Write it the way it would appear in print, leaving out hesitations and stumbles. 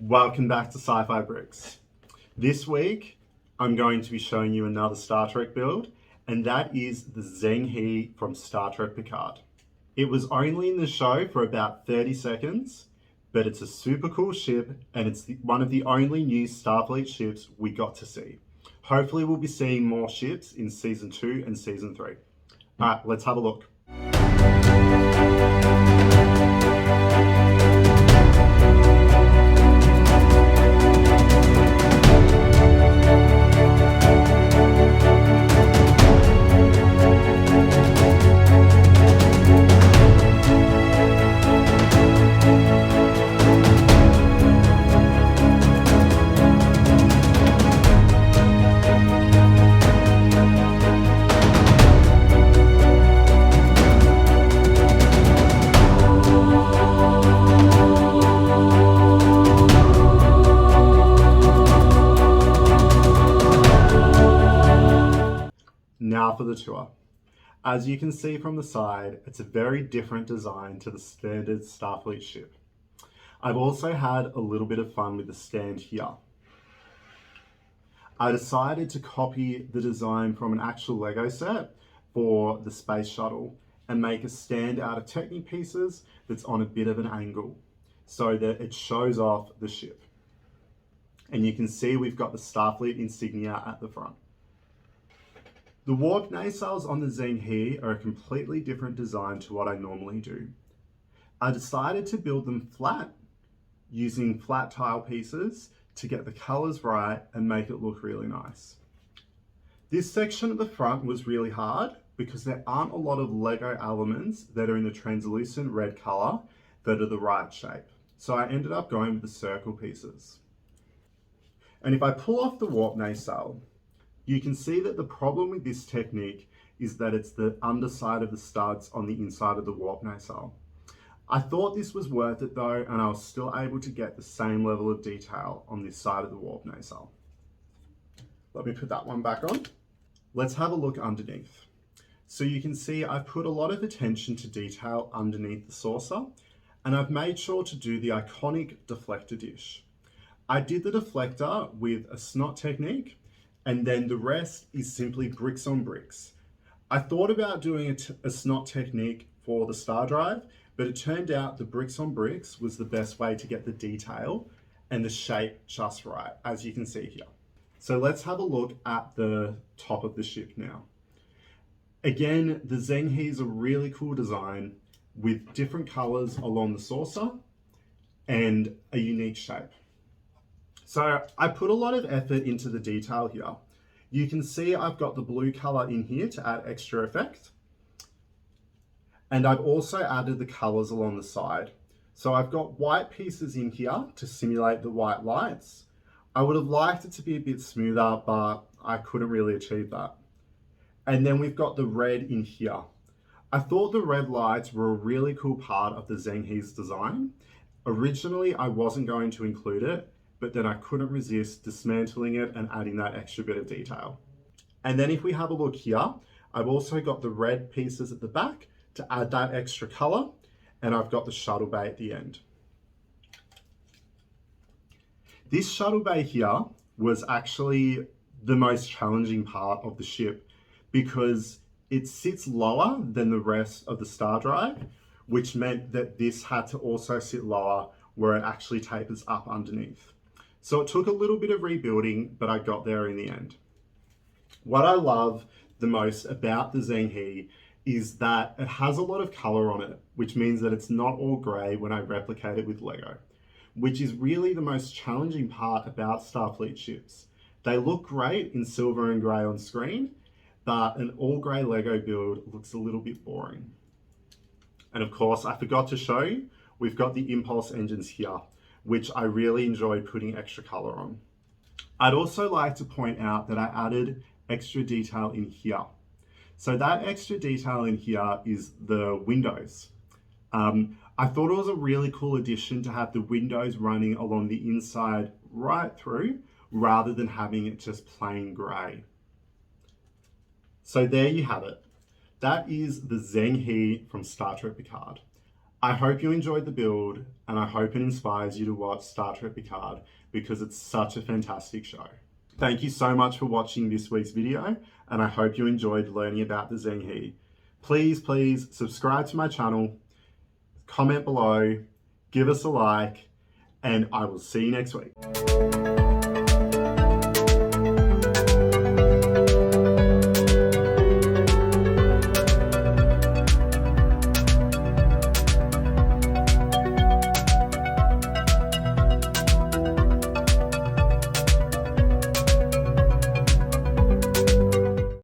Welcome back to Sci-Fi Bricks. This week, I'm going to be showing you another Star Trek build, and that is the Zheng from Star Trek Picard. It was only in the show for about 30 seconds, but it's a super cool ship, and it's one of the only new Starfleet ships we got to see. Hopefully we'll be seeing more ships in Season 2 and Season 3. Alright, let's have a look. Now for the tour. As you can see from the side, it's a very different design to the standard Starfleet ship. I've also had a little bit of fun with the stand here. I decided to copy the design from an actual Lego set for the space shuttle and make a stand out of Technic pieces that's on a bit of an angle so that it shows off the ship. And you can see we've got the Starfleet insignia at the front. The warp Nasals on the Zheng are a completely different design to what I normally do. I decided to build them flat, using flat tile pieces to get the colours right and make it look really nice. This section at the front was really hard because there aren't a lot of Lego elements that are in the translucent red colour that are the right shape. So I ended up going with the circle pieces. And if I pull off the warp Nasal, you can see that the problem with this technique is that it's the underside of the studs on the inside of the warp Nasal. I thought this was worth it though, and I was still able to get the same level of detail on this side of the warp Nasal. Let me put that one back on. Let's have a look underneath. So you can see I've put a lot of attention to detail underneath the saucer, and I've made sure to do the iconic Deflector Dish. I did the deflector with a snot technique, and then the rest is simply bricks on bricks. I thought about doing a snot technique for the star drive, but it turned out the bricks on bricks was the best way to get the detail and the shape just right, as you can see here. So let's have a look at the top of the ship now. Again, the Zheng is a really cool design with different colors along the saucer and a unique shape. So I put a lot of effort into the detail here. You can see I've got the blue color in here to add extra effect. And I've also added the colors along the side. So I've got white pieces in here to simulate the white lights. I would have liked it to be a bit smoother, but I couldn't really achieve that. And then we've got the red in here. I thought the red lights were a really cool part of the Zheng's design. Originally, I wasn't going to include it, but then I couldn't resist dismantling it and adding that extra bit of detail. And then if we have a look here, I've also got the red pieces at the back to add that extra color, and I've got the shuttle bay at the end. This shuttle bay here was actually the most challenging part of the ship because it sits lower than the rest of the star drive, which meant that this had to also sit lower where it actually tapers up underneath. So it took a little bit of rebuilding, but I got there in the end. What I love the most about the Zheng is that it has a lot of color on it, which means that it's not all gray when I replicate it with Lego, which is really the most challenging part about Starfleet ships. They look great in silver and gray on screen, but an all gray Lego build looks a little bit boring. And of course, I forgot to show you, we've got the impulse engines here, which I really enjoyed putting extra color on. I'd also like to point out that I added extra detail in here. So that extra detail in here is the windows. I thought it was a really cool addition to have the windows running along the inside right through, rather than having it just plain gray. So there you have it. That is the Zheng from Star Trek Picard. I hope you enjoyed the build, and I hope it inspires you to watch Star Trek Picard because it's such a fantastic show. Thank you so much for watching this week's video, and I hope you enjoyed learning about the Zheng He. Please subscribe to my channel, comment below, give us a like, and I will see you next week.